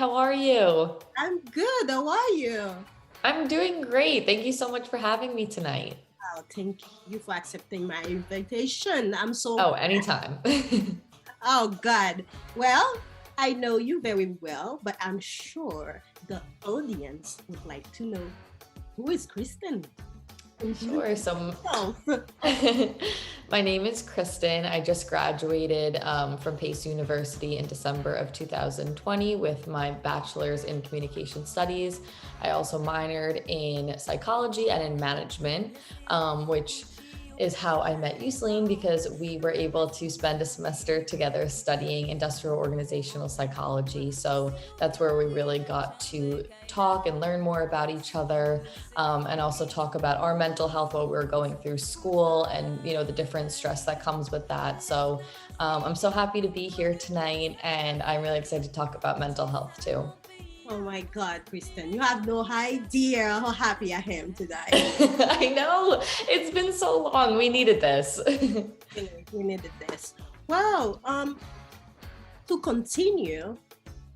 How are you? I'm good. How are you? I'm doing great. Thank you so much for having me tonight. Oh, thank you for accepting my invitation. I'm so, Oh, anytime. oh, God. Well, I know you very well, but I'm sure the audience would like to know who is Kristen? Introduce Sure. So, yourself. my name is Kristen. I just graduated from Pace University in December of 2020 with my bachelor's in communication studies. I also minored in psychology and in management, which is how I met Youseline because we were able to spend a semester together studying industrial organizational psychology. So that's where we really got to talk and learn more about each other, and also talk about our mental health while we were going through school and the different stress that comes with that. So I'm so happy to be here tonight, and I'm really excited to talk about mental health too. Oh my God, Kristen, you have no idea how happy I am today. I know, it's been so long. We needed this. We needed this. Well, to continue,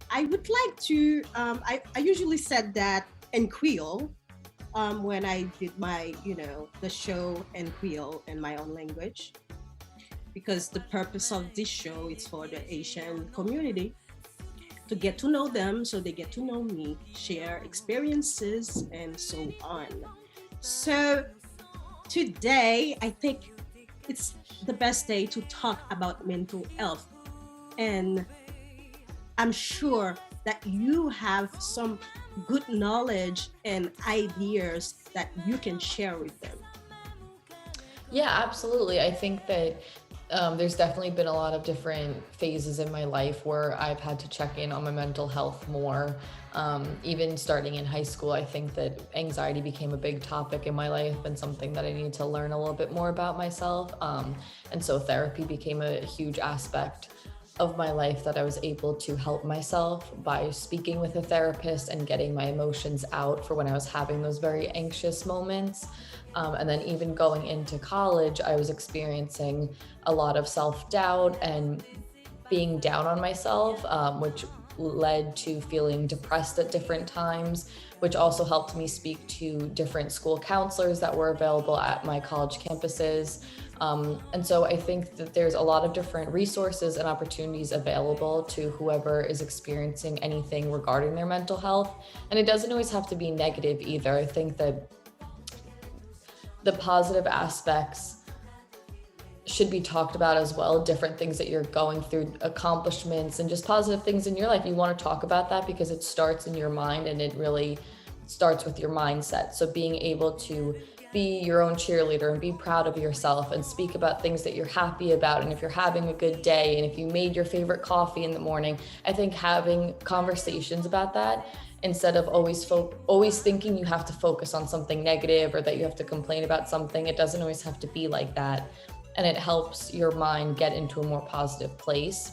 I would like to, I usually said that in Creole when I did my, the show in Creole in my own language, because the purpose of this show is for the Asian community to get to know them so they get to know me, share experiences, and so on. So today, I think it's the best day to talk about mental health. And I'm sure that you have some good knowledge and ideas that you can share with them. Yeah, absolutely. I think that there's definitely been a lot of different phases in my life where I've had to check in on my mental health more. Even starting in high school, I think that anxiety became a big topic in my life and something that I needed to learn a little bit more about myself. And so therapy became a huge aspect of my life that I was able to help myself by speaking with a therapist and getting my emotions out for when I was having those very anxious moments. And then even going into college, I was experiencing a lot of self-doubt and being down on myself, which led to feeling depressed at different times, which also helped me speak to different school counselors that were available at my college campuses. And so I think that there's a lot of different resources and opportunities available to whoever is experiencing anything regarding their mental health. And it doesn't always have to be negative either. I think that the positive aspects should be talked about as well. Different things that you're going through, accomplishments, and just positive things in your life. You want to talk about that because it starts in your mind, and it really starts with your mindset. So being able to be your own cheerleader and be proud of yourself and speak about things that you're happy about, and if you're having a good day, and if you made your favorite coffee in the morning, I think having conversations about that instead of always thinking you have to focus on something negative or that you have to complain about something. It doesn't always have to be like that. And it helps your mind get into a more positive place.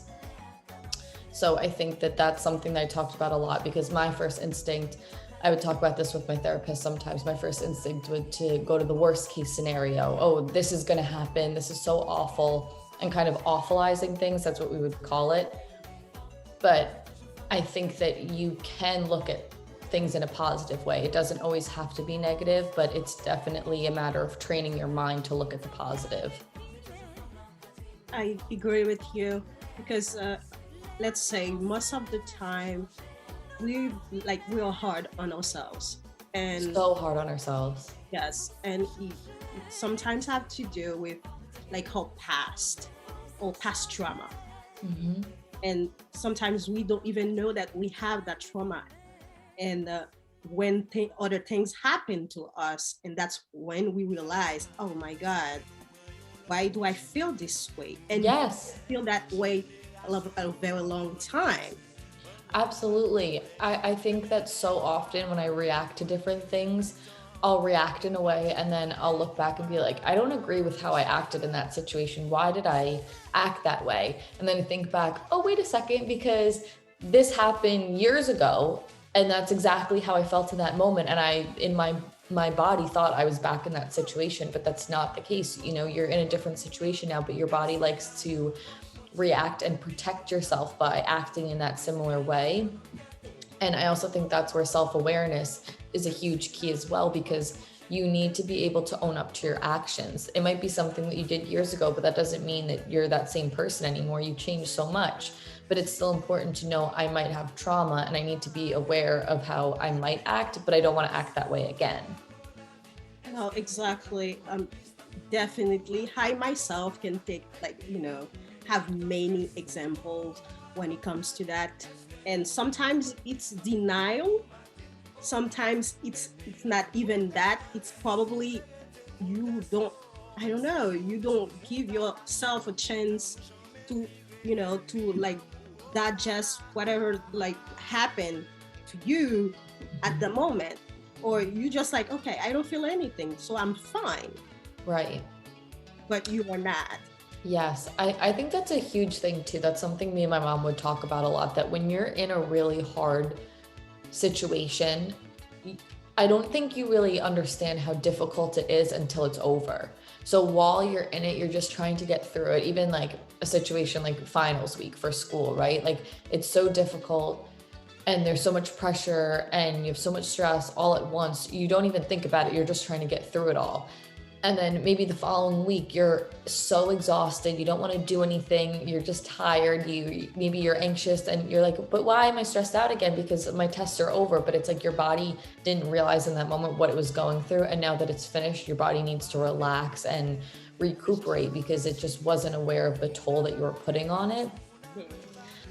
So I think that that's something that I talked about a lot, because my first instinct, I would talk about this with my therapist sometimes, my first instinct would to go to the worst case scenario. Oh, this is going to happen. This is so awful, and kind of awfulizing things. That's what we would call it. But I think that you can look at things in a positive way. It doesn't always have to be negative, but it's definitely a matter of training your mind to look at the positive. I agree with you because let's say most of the time we are hard on ourselves, and So hard on ourselves. yes, and it sometimes have to do with like our past trauma. Mm-hmm. And sometimes we don't even know that we have that trauma, and when other things happen to us, and that's when we realize, oh my God, why do I feel this way? And Yes. feel that way a very long time. Absolutely. I think that so often when I react to different things, I'll react in a way and then I'll look back and be like, I don't agree with how I acted in that situation. Why did I act that way? And then I think back, oh, wait a second, because this happened years ago and that's exactly how I felt in that moment. And in my body thought I was back in that situation, but that's not the case. You're in a different situation now, but your body likes to react and protect yourself by acting in that similar way. And I also think that's where self-awareness is a huge key as well, because you need to be able to own up to your actions. It might be something that you did years ago, but that doesn't mean that you're that same person anymore. You changed so much, but it's still important to know I might have trauma and I need to be aware of how I might act, but I don't want to act that way again. Well, exactly. Definitely. I myself can take, like, have many examples when it comes to that. And sometimes it's denial. Sometimes it's not even that. It's probably you don't, I don't know, you don't give yourself a chance to, to like digest whatever like happened to you at the moment. Or you just like, okay, I don't feel anything, so I'm fine. Right. But you are not. Yes, I think that's a huge thing too. That's something me and my mom would talk about a lot, that when you're in a really hard situation, I don't think you really understand how difficult it is until it's over. So while you're in it, you're just trying to get through it. Even like a situation like finals week for school, right? Like it's so difficult and there's so much pressure and you have so much stress all at once. You don't even think about it. You're just trying to get through it all. And then maybe the following week, you're so exhausted. You don't want to do anything. You're just tired. Maybe you're anxious and you're like, but why am I stressed out again? Because my tests are over. But it's like your body didn't realize in that moment what it was going through. And now that it's finished, your body needs to relax and recuperate because it just wasn't aware of the toll that you were putting on it.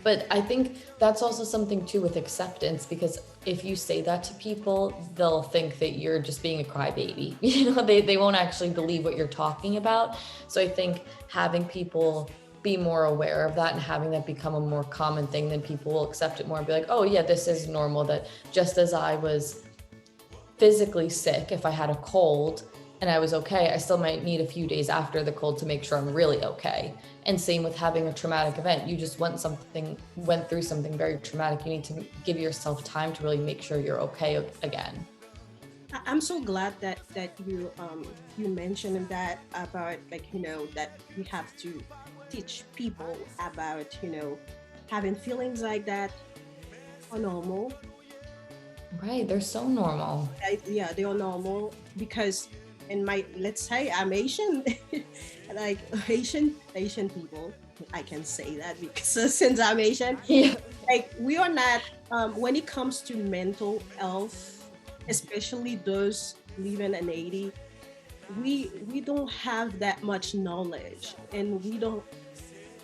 But I think that's also something too with acceptance, because if you say that to people, they'll think that you're just being a crybaby. They won't actually believe what you're talking about. So I think having people be more aware of that and having that become a more common thing, then people will accept it more and be like, oh yeah, this is normal, that just as I was physically sick, if I had a cold and I was okay, I still might need a few days after the cold to make sure I'm really okay. And same with having a traumatic event. You just went through something very traumatic. You need to give yourself time to really make sure you're okay again. I'm so glad that you mentioned that about, like, that we have to teach people about, having feelings like that are normal. Right, they're so normal. Yeah, they are normal because let's say I'm Asian, like Asian people, I can say that because since I'm Asian, Yeah. like we are not, when it comes to mental health, especially those living in Haiti, we don't have that much knowledge, and we don't,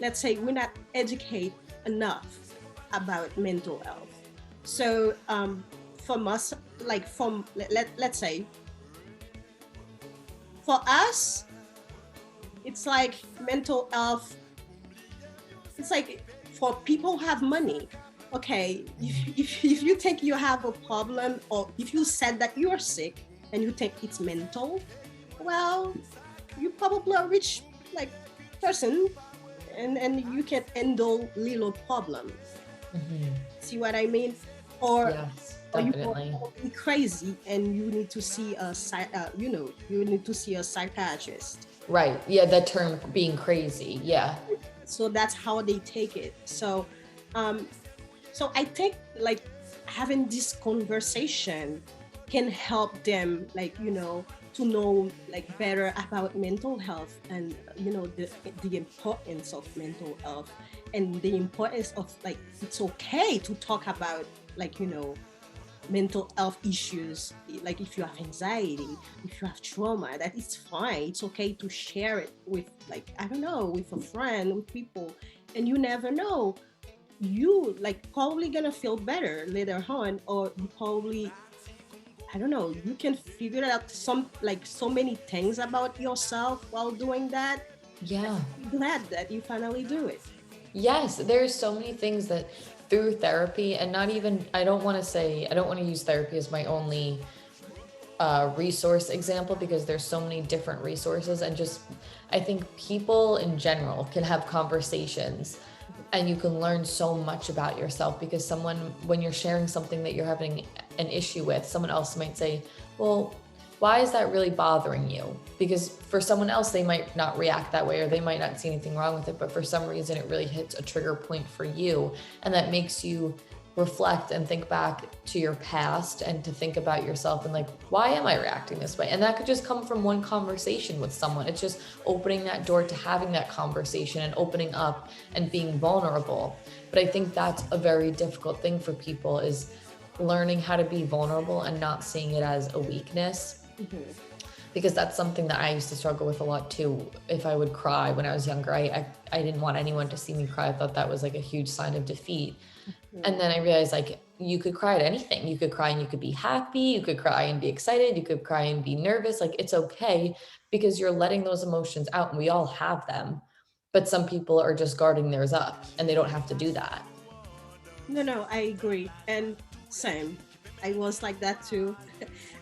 let's say we're not educated enough about mental health. So from us, like let's say for us, it's like mental health, it's like for people who have money. Okay, if you think you have a problem, or if you said that you're sick and you think it's mental, well, you probably a rich like person, and you can handle little problems. Mm-hmm. See what I mean? Or Yes, or you definitely. are crazy and you need to see you need to see a psychiatrist. Right. Yeah, that term being crazy. Yeah. So that's how they take it. So so I think like having this conversation can help them, like, to know like better about mental health, and the importance of mental health, and the importance of, like, it's okay to talk about, like, mental health issues. Like if you have anxiety, if you have trauma, that it's fine. It's okay to share it with, like, I don't know, with a friend, with people. And you never know, you like probably gonna feel better later on, or you probably, I don't know, you can figure out some, like, so many things about yourself while doing that. Yeah. I'm glad that you finally do it. Yes, there's so many things that through therapy, and not even, I don't want to use therapy as my only resource example, because there's so many different resources, and just, I think people in general can have conversations and you can learn so much about yourself, because when you're sharing something that you're having an issue with, someone else might say, well, why is that really bothering you? Because for someone else, they might not react that way, or they might not see anything wrong with it, but for some reason it really hits a trigger point for you, and that makes you reflect and think back to your past and to think about yourself and like, why am I reacting this way? And that could just come from one conversation with someone. It's just opening that door to having that conversation and opening up and being vulnerable. But I think that's a very difficult thing for people, is learning how to be vulnerable and not seeing it as a weakness. Mm-hmm. Because that's something that I used to struggle with a lot too. If I would cry when I was younger, I didn't want anyone to see me cry. I thought that was like a huge sign of defeat. Mm-hmm. And then I realized, like, you could cry at anything. You could cry and you could be happy. You could cry and be excited. You could cry and be nervous. Like, it's okay, because you're letting those emotions out, and we all have them. But some people are just guarding theirs up, and they don't have to do that. No, I agree. And same. I was like that too.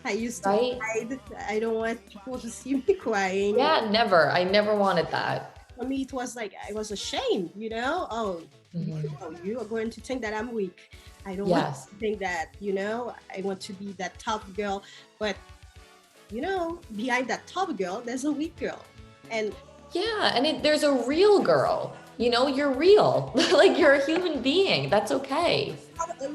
I used to hide. I don't want people to see me crying. Yeah, never. I never wanted that. For me, it was like I was ashamed, you know? Oh, you are going to think that I'm weak. I don't want to think that, you know, I want to be that tough girl. But, you know, behind that tough girl, there's a weak girl. And yeah, and there's a real girl. You know, you're real. Like, you're a human being. That's okay.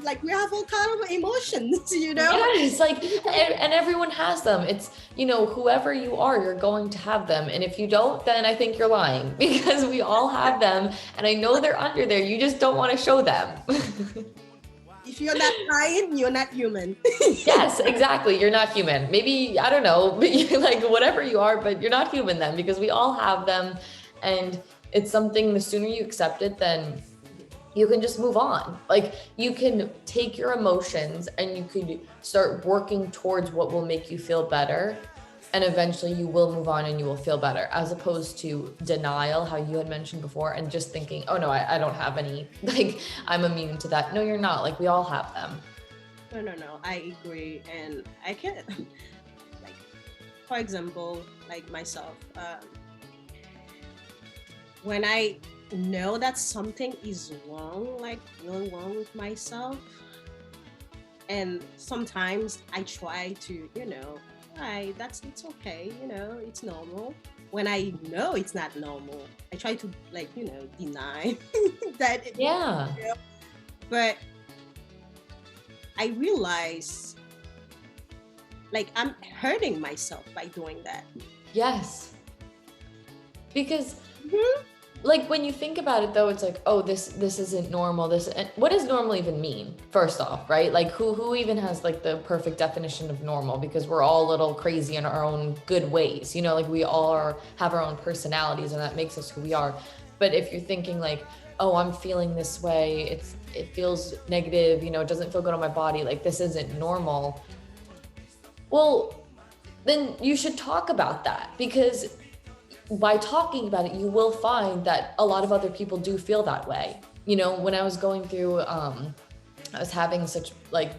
Like, we have all kind of emotions, you know? Yeah, it's like, and everyone has them. It's, you know, whoever you are, you're going to have them. And if you don't, then I think you're lying, because we all have them. And I know they're under there. You just don't want to show them. If you're not crying, you're not human. Yes, exactly. You're not human. Maybe, I don't know, like whatever you are, but you're not human then, because we all have them. And it's something, the sooner you accept it, then you can just move on. Like, you can take your emotions and you could start working towards what will make you feel better. And eventually you will move on and you will feel better, as opposed to denial, how you had mentioned before, and just thinking, oh no, I don't have any, like, I'm immune to that. No, you're not. Like, we all have them. No, I agree. And I can, like, for example, like myself, when I know that something is wrong, like really wrong with myself, and sometimes I try to, you know, it's okay, you know, it's normal. When I know it's not normal, I try to, like, you know, deny that. Yeah. You know? But I realize, like, I'm hurting myself by doing that. Yes. Because like, when you think about it though, it's like, oh, this isn't normal. What does normal even mean? First off, right? Like, who even has like the perfect definition of normal? Because we're all a little crazy in our own good ways, you know, like we all have our own personalities, and that makes us who we are. But if you're thinking like, oh, I'm feeling this way, it feels negative, you know, it doesn't feel good on my body, like this isn't normal. Well, then you should talk about that, because by talking about it, you will find that a lot of other people do feel that way. You know, when I was going through, I was having such like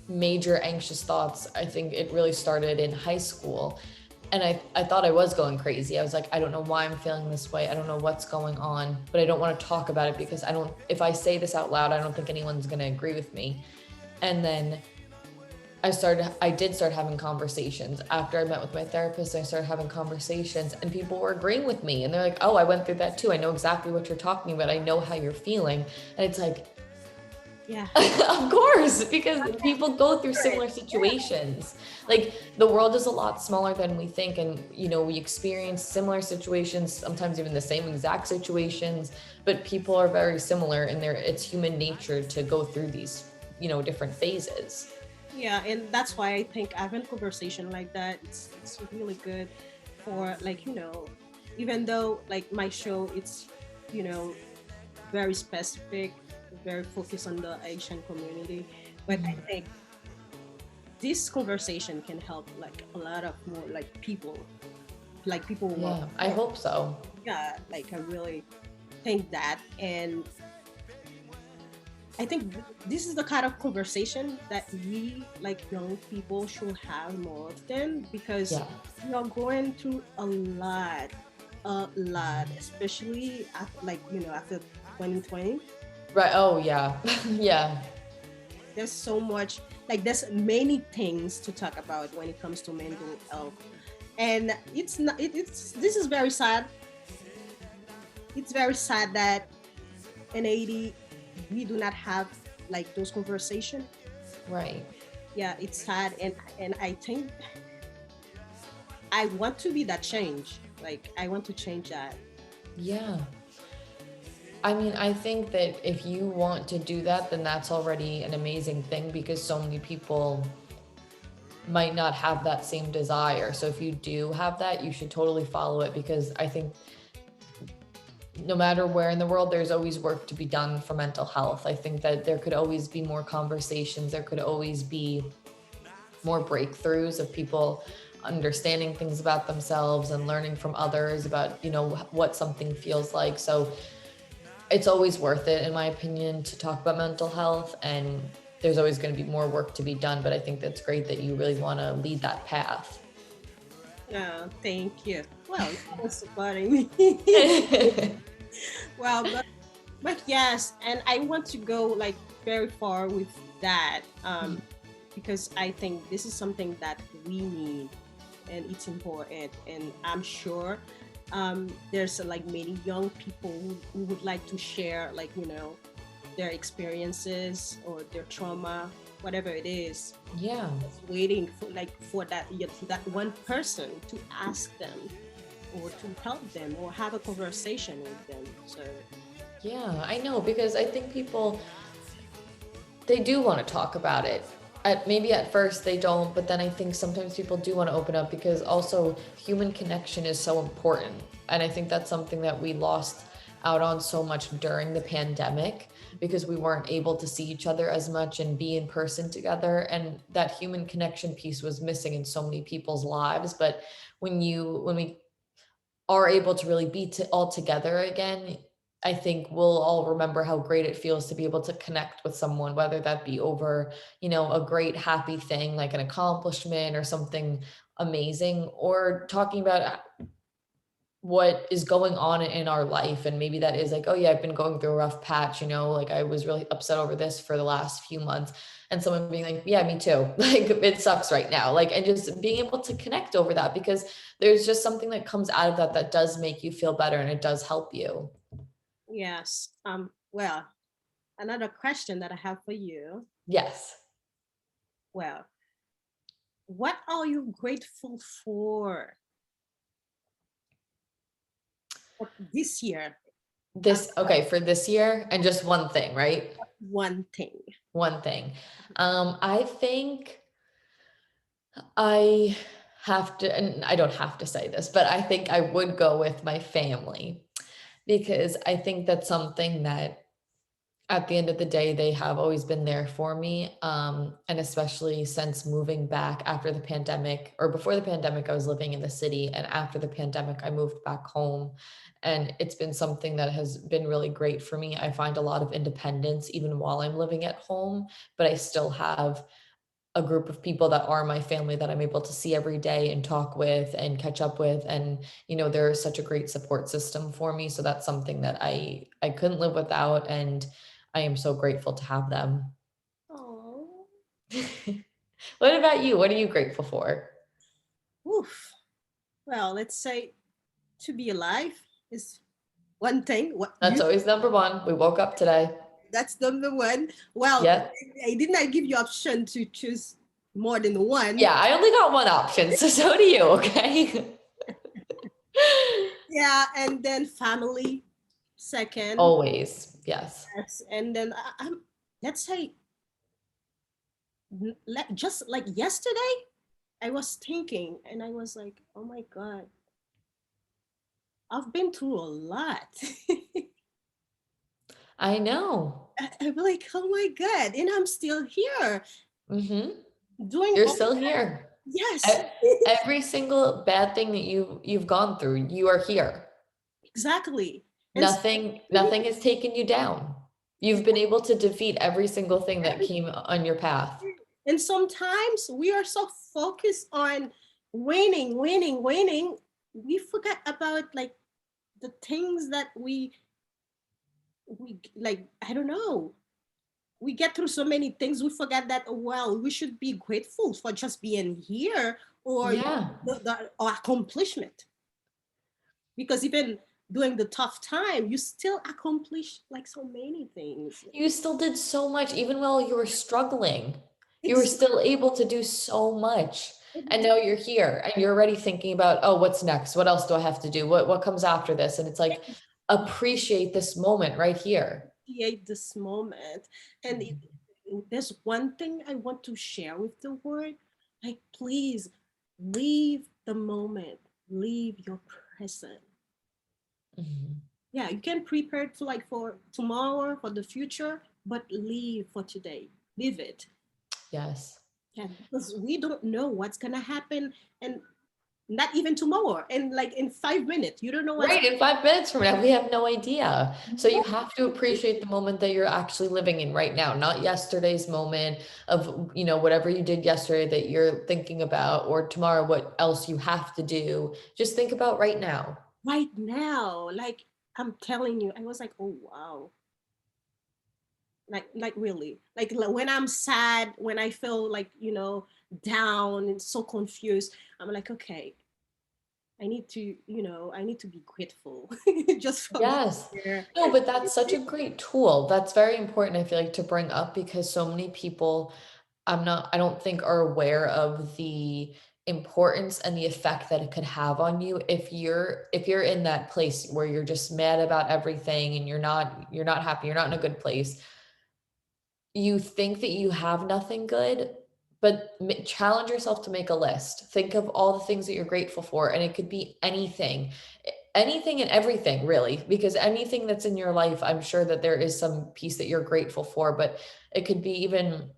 major anxious thoughts. I think it really started in high school. And I thought I was going crazy. I was like, I don't know why I'm feeling this way. I don't know what's going on, but I don't want to talk about it, because if I say this out loud, I don't think anyone's going to agree with me. And then I did start having conversations. After I met with my therapist, I started having conversations, and people were agreeing with me, and they're like, oh, I went through that too. I know exactly what you're talking about. I know how you're feeling. And it's like, yeah, of course, because people go through similar situations. Like, the world is a lot smaller than we think. And, you know, we experience similar situations, sometimes even the same exact situations, but people are very similar, and it's human nature to go through these, you know, different phases. Yeah, and that's why I think having a conversation like that, it's really good for, like, you know, even though like my show, it's, you know, very specific, very focused on the Asian community, but I think this conversation can help like a lot of more like people. Yeah, I hope so. Yeah, like I really think that. And I think this is the kind of conversation that we, like young people, should have more often, because we are going through a lot, especially after, like, you know, after 2020. Right. Oh yeah. Yeah. There's so much, like there's many things to talk about when it comes to mental health, and this is very sad. It's very sad that in Haiti we do not have like those conversations. Right. Yeah, it's sad, and I think I want to be that change. Like I want to change that. Yeah. I mean, I think that if you want to do that, then that's already an amazing thing, because so many people might not have that same desire. So if you do have that, you should totally follow it, because I think no matter where in the world, there's always work to be done for mental health. I think that there could always be more conversations. There could always be more breakthroughs of people understanding things about themselves and learning from others about, what something feels like. So it's always worth it, in my opinion, to talk about mental health, and there's always going to be more work to be done. But I think that's great that you really want to lead that path. Oh, thank you. Well, that was supporting me. Well, but yes, and I want to go like very far with that, because I think this is something that we need, and it's important, and I'm sure there's like many young people who would like to share, like, their experiences or their trauma, whatever it is. Yeah. Just waiting for that, for that one person to ask them or to help them or have a conversation with them. So Yeah, I know, because I think people, they do want to talk about it. Maybe at first they don't, but then I think sometimes people do want to open up, because also human connection is so important. And I think that's something that we lost out on so much during the pandemic, because we weren't able to see each other as much and be in person together. And that human connection piece was missing in so many people's lives. But when we are able to really be all together again, I think we'll all remember how great it feels to be able to connect with someone, whether that be over, a great happy thing like an accomplishment or something amazing, or talking about what is going on in our life. And maybe that is like, oh yeah, I've been going through a rough patch, like I was really upset over this for the last few months. And someone being like, yeah, me too. Like it sucks right now. Like, and just being able to connect over that, because there's just something that comes out of that does make you feel better, and it does help you. yes. Well, another question that I have for you. Yes. Well, what are you grateful for this year? Okay, for this year, and just one thing, right? One thing. One thing. I think I have to, and I don't have to say this, but I think I would go with my family, because I think that's something that at the end of the day, they have always been there for me. And especially since moving back after the pandemic, or before the pandemic, I was living in the city. And after the pandemic, I moved back home. And it's been something that has been really great for me. I find a lot of independence even while I'm living at home, but I still have a group of people that are my family that I'm able to see every day and talk with and catch up with. And, they're such a great support system for me. So that's something that I couldn't live without. And I am so grateful to have them. Oh. What about you? What are you grateful for? Oof. Well, let's say to be alive is one thing. What That's you always number one. We woke up today. That's number one. Well, Yep. I did not give you option to choose more than one. Yeah, I only got one option. So do you, okay? Yeah, and then family second. Always. Yes. Yes, and then let's say just like yesterday, I was thinking, and I was like, oh my god, I've been through a lot. I know. I'm like, oh my god, and I'm still here Mm-hmm. doing You're all still that. here. Yes. Every single bad thing that you've gone through, you are here. Exactly. And Nothing has taken you down. You've been able to defeat every single thing that every came on your path. and sometimes we are so focused on winning, winning, winning, we forget about like the things that we like, I don't know, we get through so many things, we forget that, well, we should be grateful for just being here, or Yeah. the or accomplishment, because even during the tough time, you still accomplish like so many things. You still did so much, even while you were struggling. You were It's still able to do so much. And now you're here and you're already thinking about, oh, what's next? What else do I have to do? What comes after this? And it's like, appreciate this moment right here. create this moment. And there's one thing I want to share with the world. Like, please leave the moment, leave your present. Mhm. Yeah, you can prepare to like for tomorrow, for the future, but leave for today. Leave it. Yes. Yeah, because we don't know what's gonna happen, and not even tomorrow, and like in 5 minutes, you don't know what's. Right, in 5 minutes from now, we have no idea. So you have to appreciate the moment that you're actually living in right now, not yesterday's moment of, whatever you did yesterday that you're thinking about, or tomorrow, what else you have to do. Just think about right now. Right now. Like, I'm telling you, I was like, oh wow. Like really. Like when I'm sad, when I feel like, down and so confused, I'm like, okay, I need to be grateful just for being Yes. here. No, but that's such a great tool. That's very important, I feel like, to bring up because so many people I don't think are aware of the importance and the effect that it could have on you if you're in that place where you're just mad about everything and you're not happy, you're not in a good place. You think that you have nothing good, but challenge yourself to make a list. Think of all the things that you're grateful for, and it could be anything, anything and everything, really, because anything that's in your life, I'm sure that there is some piece that you're grateful for, but it could be even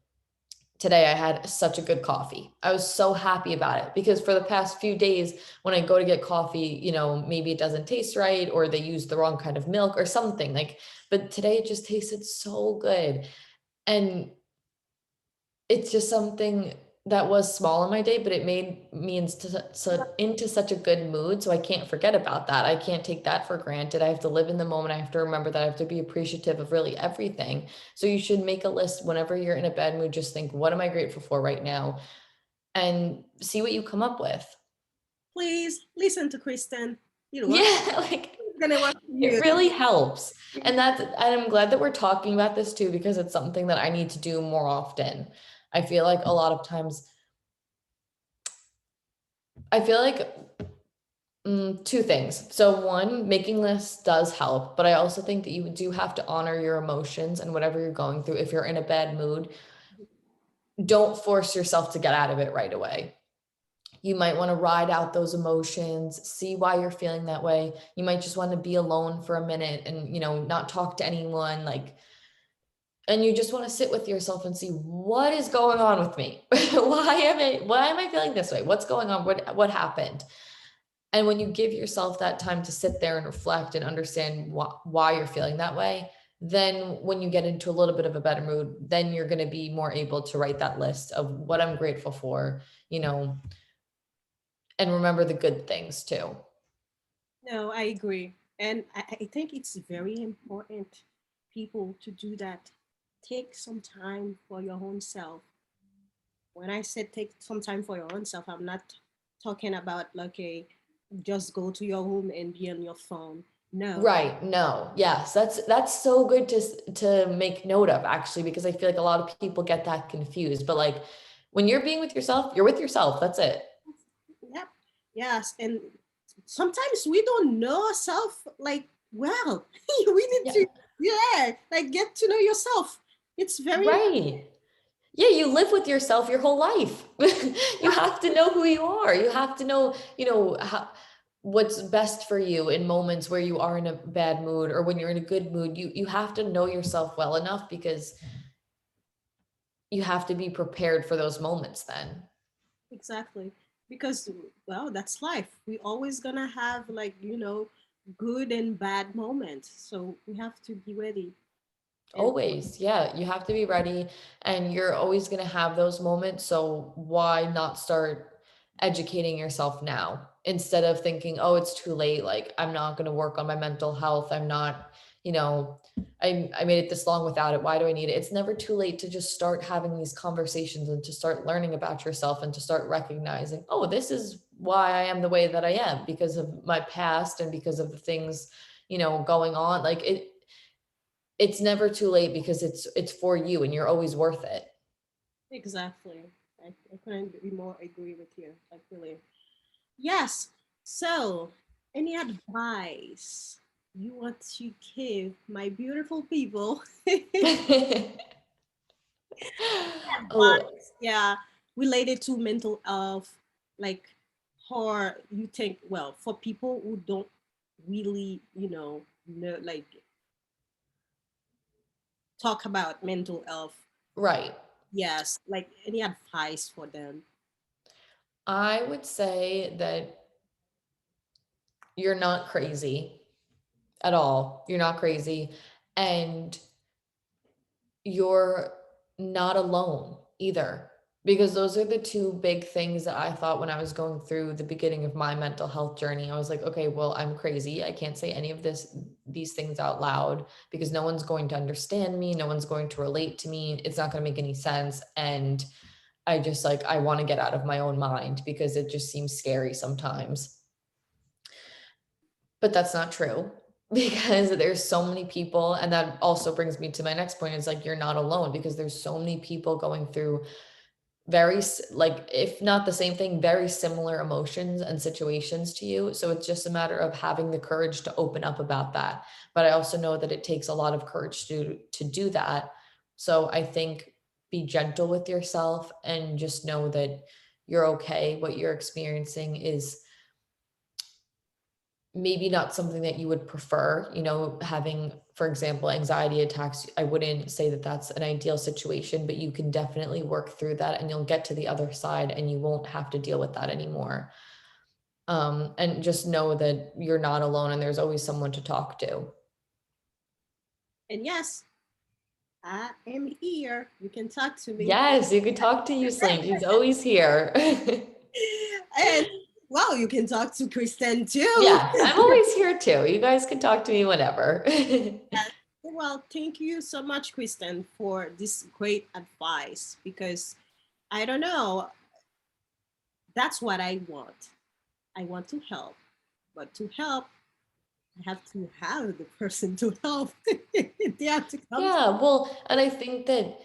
today I had such a good coffee. I was so happy about it because for the past few days, when I go to get coffee, maybe it doesn't taste right or they use the wrong kind of milk or something like, but today it just tasted so good. And it's just something that was small in my day, but it made me into such a good mood. So I can't forget about that. I can't take that for granted. I have to live in the moment. I have to remember that I have to be appreciative of really everything. So you should make a list whenever you're in a bad mood. Just think, what am I grateful for right now? And see what you come up with. Please listen to Kristen. You know what? Yeah, like It's gonna work for it you. really helps. And I'm glad that we're talking about this too, because it's something that I need to do more often. I feel like a lot of times I feel like two things. So one, making lists does help, but I also think that you do have to honor your emotions and whatever you're going through. If you're in a bad mood, don't force yourself to get out of it right away. You might want to ride out those emotions, see why you're feeling that way. You might just want to be alone for a minute and, not talk to anyone, like, and you just want to sit with yourself and see what is going on with me. Why am I feeling this way? What's going on? What happened? And when you give yourself that time to sit there and reflect and understand why you're feeling that way, then when you get into a little bit of a better mood, then you're going to be more able to write that list of what I'm grateful for, and remember the good things too. No, I agree. And I think it's very important, people, to do that. Take some time for your own self. When I said take some time for your own self, I'm not talking about like a just go to your room and be on your phone. No. Right. No. Yes. That's so good to make note of actually, because I feel like a lot of people get that confused. But like when you're being with yourself, you're with yourself. That's it. Yep. Yes. And sometimes we don't know ourselves like well. We need Yeah. to, yeah, like get to know yourself. It's very Right. Yeah, you live with yourself your whole life. You have to know who you are. You have to know, what's best for you in moments where you are in a bad mood or when you're in a good mood. You have to know yourself well enough because you have to be prepared for those moments then. exactly because well, that's life. We always gonna have like good and bad moments, so we have to be ready. And Always. Yeah, you have to be ready and you're always going to have those moments. So why not start educating yourself now instead of thinking, "Oh, it's too late. Like I'm not going to work on my mental health. I'm not, you know, I made it this long without it. Why do I need it?" It's never too late to just start having these conversations and to start learning about yourself and to start recognizing, "Oh, this is why I am the way that I am, because of my past and because of the things, going on. Like it's never too late, because it's for you and you're always worth it. Exactly. I couldn't be more agree with you. Like really. Yes. So, any advice you want to give my beautiful people? Oh, Advice, yeah, related to mental health, like, or you think, well, for people who don't really, know, like, talk about mental health. right. Yes, like any advice for them? I would say that you're not crazy at all. You're not crazy. And you're not alone either, because those are the two big things that I thought when I was going through the beginning of my mental health journey. I was like, okay, well, I'm crazy. I can't say any of these things out loud, because no one's going to understand me. No one's going to relate to me. It's not going to make any sense. And I just like, I want to get out of my own mind, because it just seems scary sometimes. But that's not true, because there's so many people. And that also brings me to my next point, is like, you're not alone, because there's so many people going through like, if not the same thing, very similar emotions and situations to you. So it's just a matter of having the courage to open up about that. But I also know that it takes a lot of courage to do that. So I think, be gentle with yourself and just know that you're okay. What you're experiencing is maybe not something that you would prefer, having, for example, anxiety attacks. I wouldn't say that that's an ideal situation, but you can definitely work through that, and you'll get to the other side and you won't have to deal with that anymore. And just know that you're not alone, and there's always someone to talk to. And yes, I am here. You can talk to me. Yes, you could talk to Youseline. She's always here. And well, you can talk to Kristen too. Yeah, I'm always here too. You guys can talk to me whenever. Well, thank you so much, Kristen, for this great advice, because I don't know, that's what I want. I want to help, but to help, I have to have the person to help. They have to come. Yeah, well, and I think that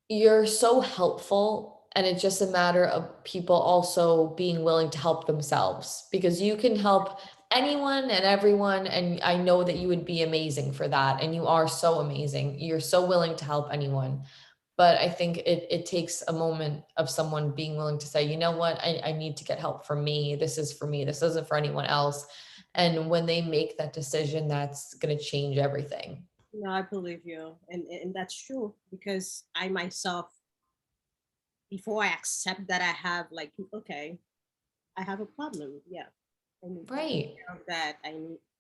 you're so helpful, and it's just a matter of people also being willing to help themselves, because you can help anyone and everyone, and I know that you would be amazing for that, and you are so amazing. You're so willing to help anyone. But I think it takes a moment of someone being willing to say, you know what, I need to get help for me. This is for me. This isn't for anyone else. And when they make that decision, that's going to change everything. No, I believe you, and that's true, because I myself, before I accept that I have, like, okay, I have a problem. Yeah, I need to take Right. care of that.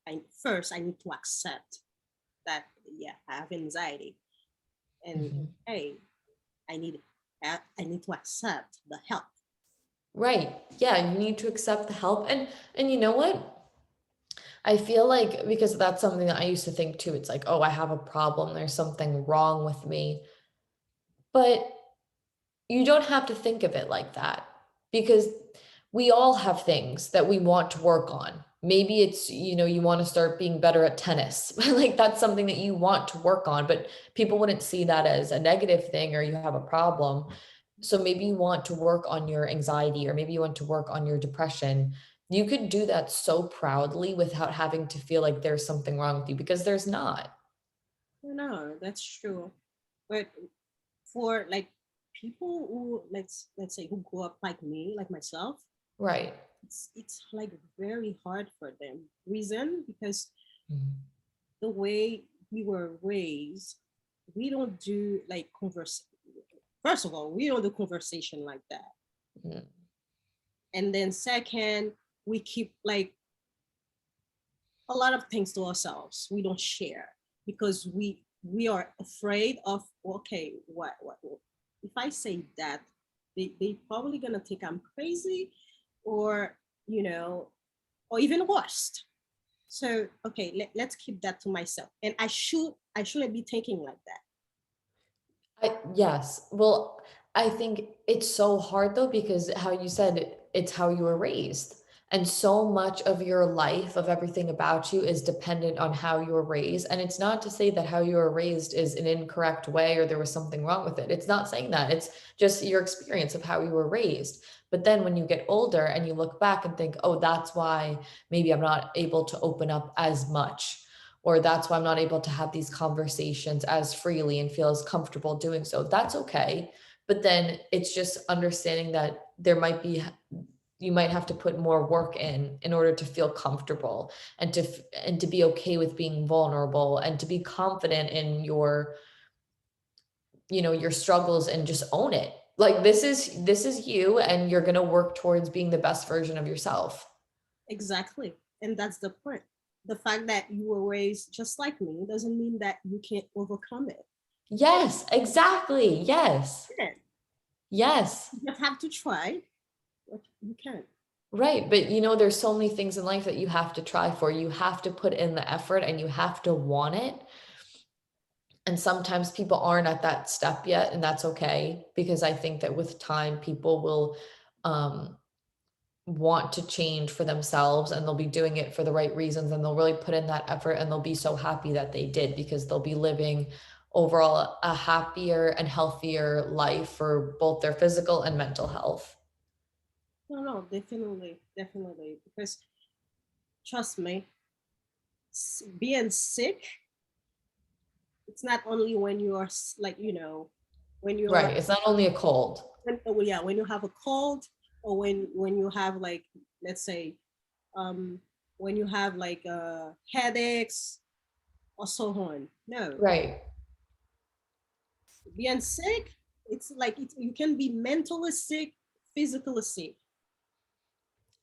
I first I need to accept that. Yeah, I have anxiety, and Mhm. hey, I need I need to accept the help. Right. Yeah, you need to accept the help. And you know what? I feel like, because that's something that I used to think too. It's like, oh, I have a problem. There's something wrong with me. But you don't have to think of it like that, because we all have things that we want to work on. Maybe it's, you want to start being better at tennis. Like, that's something that you want to work on, but people wouldn't see that as a negative thing, or you have a problem. So maybe you want to work on your anxiety, or maybe you want to work on your depression. You could do that so proudly without having to feel like there's something wrong with you, because there's not. No, that's true. But for like people who, let's say, who grew up like me, like myself, Right. it's like very hard for them. Reason, because Mhm. the way we were raised, we don't do like converse. First of all, we don't do conversation like that. Mhm. And then second, we keep like a lot of things to ourselves. We don't share, because we are afraid of, okay, what if I say that, they probably gonna think I'm crazy, or you know or even worse. So okay, let's keep that to myself, and I shouldn't be thinking like that. Yes. Well, I think it's so hard though, because how you said it's how you were raised. And so much of your life, of everything about you, is dependent on how you were raised. And it's not to say that how you were raised is an incorrect way or there was something wrong with it. It's not saying that. It's just your experience of how you were raised. But then when you get older and you look back and think, oh, that's why maybe I'm not able to open up as much, or that's why I'm not able to have these conversations as freely and feel as comfortable doing so. That's okay. But then it's just understanding that you might have to put more work in order to feel comfortable, and to be okay with being vulnerable, and to be confident in your struggles, and just own it. Like, this is you, and you're going to work towards being the best version of yourself. Exactly. And that's the point. The fact that you were raised just like me doesn't mean that you can't overcome it. Yes, exactly. Yes. Yeah. Yes. You just have to try, but you can. Right. But there's so many things in life that you have to try for. You have to put in the effort, and you have to want it. And sometimes people aren't at that step yet, and that's okay, because I think that with time, people will um, want to change for themselves, and they'll be doing it for the right reasons, and they'll really put in that effort, and they'll be so happy that they did, because they'll be living overall a happier and healthier life for both their physical and mental health. No, definitely, definitely. Because trust me, being sick, it's not only when you are like, when you're, Right. It's not only a cold. yeah, when you have a cold, or when you have like, let's say, um, when you have like headaches or so on. No, Right. being sick, it's like you can be mentally sick, physically sick.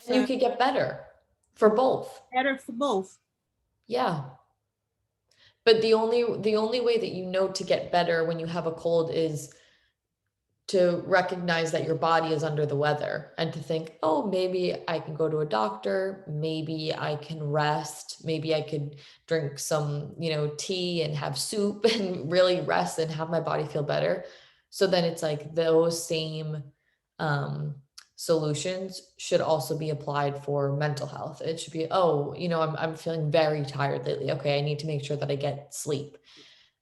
And you So could get better for both. better for both. Yeah. But the only way that to get better when you have a cold is to recognize that your body is under the weather, and to think, oh, maybe I can go to a doctor, maybe I can rest, maybe I could drink some, tea and have soup and really rest and have my body feel better. So then it's like those same um, solutions should also be applied for mental health. It should be, oh, I'm feeling very tired lately. Okay, I need to make sure that I get sleep,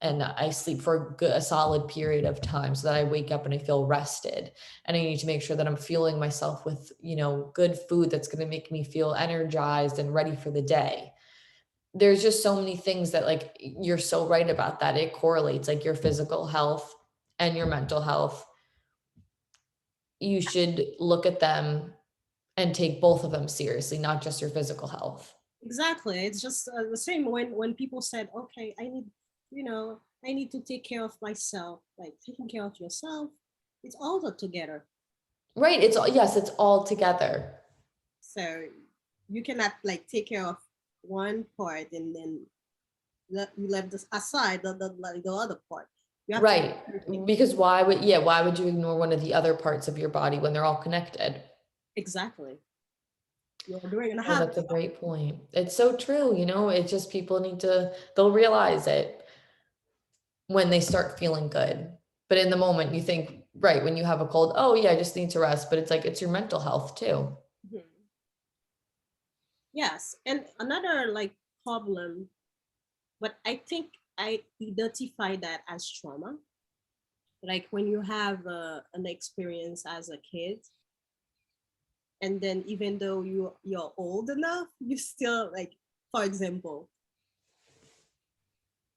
and I sleep for a solid period of time, so that I wake up and I feel rested. And I need to make sure that I'm fueling myself with, good food that's going to make me feel energized and ready for the day. There's just so many things that, like, you're so right about that. It correlates, like your physical health and your mental health. You should look at them and take both of them seriously, not just your physical health. Exactly. It's just the same when people said, okay, I need to take care of myself. Like taking care of yourself, it's all together. Right. Yes, it's all together. So you cannot like take care of one part and then you left this aside the other part. You have to Right. Because why would you ignore one of the other parts of your body when they're all connected? exactly. You're doing and Oh, have that's a great point. It's so true. It's just people they'll realize it when they start feeling good. But in the moment, you think, right, when you have a cold, oh, yeah, I just need to rest. But it's like, it's your mental health too. Mhm. Yes, and another like problem, but I think I identify that as trauma. Like when you have an experience as a kid, and then even though you're old enough, you still like, for example,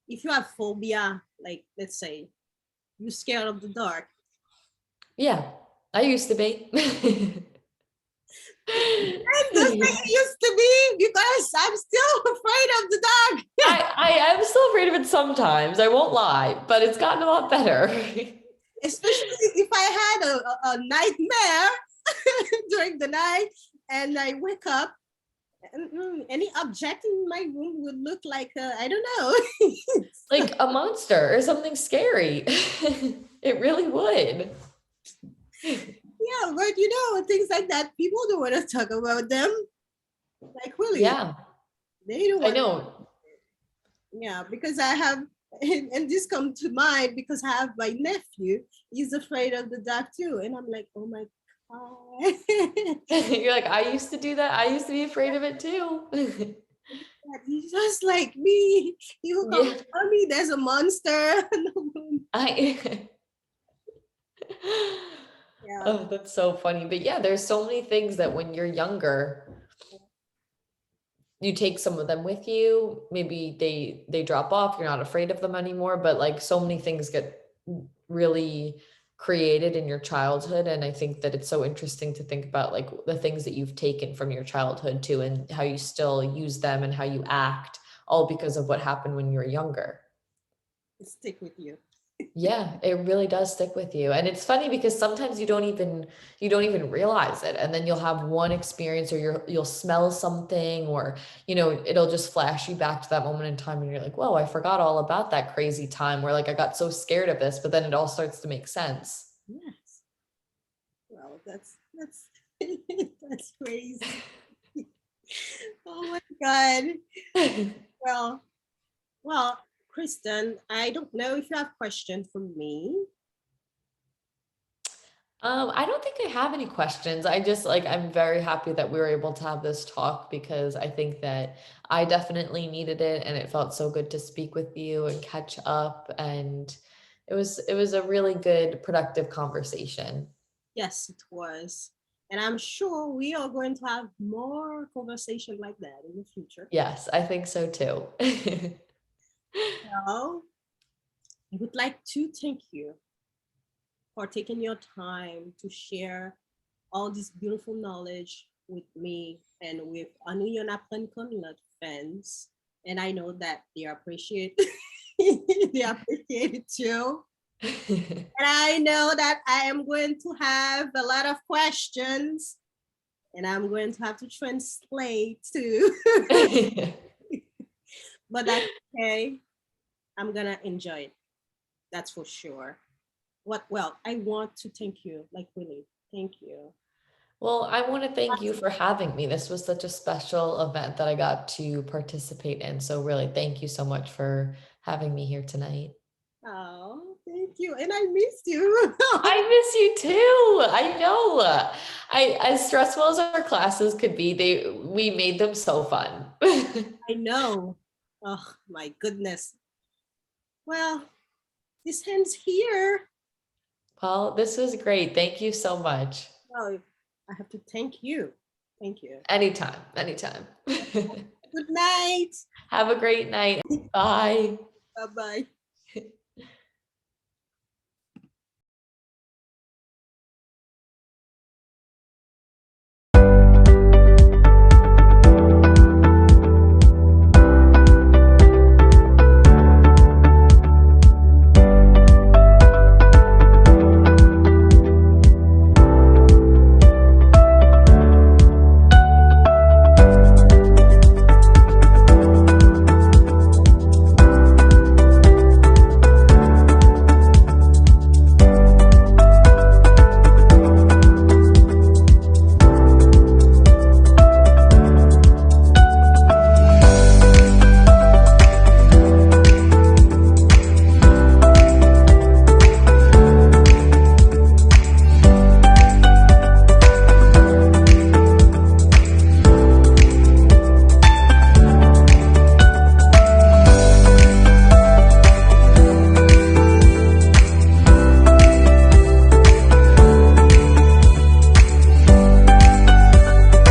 if you have phobia, like let's say you're scared of the dark. Yeah, I used to be. And the thing used to be because I'm still afraid of the dark. I am still afraid of it sometimes. I won't lie, but it's gotten a lot better. Especially if I had a nightmare during the night and I wake up and any object in my room would look like I don't know. Like a monster or something scary. It really would. Yeah, but things like that, people don't want to talk about them. Like really, Yeah, they don't I want. know. Yeah, because I have And this come to mind because I have my nephew. He's afraid of the dark too, and I'm like, oh my god. You're like, I used to do that. I used to be afraid of it too. He's just like me. He will come, Yeah. mommy, there's a monster. I Yeah. Oh, that's so funny. But yeah, there's so many things that when you're younger, you take some of them with you. Maybe they drop off, you're not afraid of them anymore, but like so many things get really created in your childhood. And I think that it's so interesting to think about like the things that you've taken from your childhood too, and how you still use them and how you act, all because of what happened when you were younger. Stick with you. Yeah, it really does stick with you. And it's funny because sometimes you don't even realize it. And then you'll have one experience, or you'll smell something, or it'll just flash you back to that moment in time and you're like, "Whoa, I forgot all about that crazy time where like I got so scared of this," but then it all starts to make sense. Yes. Well, that's that's crazy. Oh my God. Well, well, Kristen, I don't know if you have questions for me. I don't think I have any questions. I'm very happy that we were able to have this talk because I think that I definitely needed it, and it felt so good to speak with you and catch up, and it was a really good productive conversation. Yes, it was. And I'm sure we are going to have more conversation like that in the future. Yes, I think so too. Well, I would like to thank you for taking your time to share all this beautiful knowledge with me and with Anuyon Aprenkonlat fans. And I know that they appreciate they appreciate it too. And I know that I am going to have a lot of questions and I'm going to have to translate too. But that's okay. I'm gonna enjoy it. That's for sure. Well, I want to thank you, like really, thank you. Well, I want to thank you for having me. This was such a special event that I got to participate in. So really, thank you so much for having me here tonight. Oh, thank you. And I missed you. I miss you too. I know. I As stressful as our classes could be, we made them so fun. I know. Oh my goodness. Well, this ends here. Well, this was great. Thank you so much. Well, I have to thank you. Thank you. Anytime, anytime. Good night. Have a great night. Bye. Bye bye.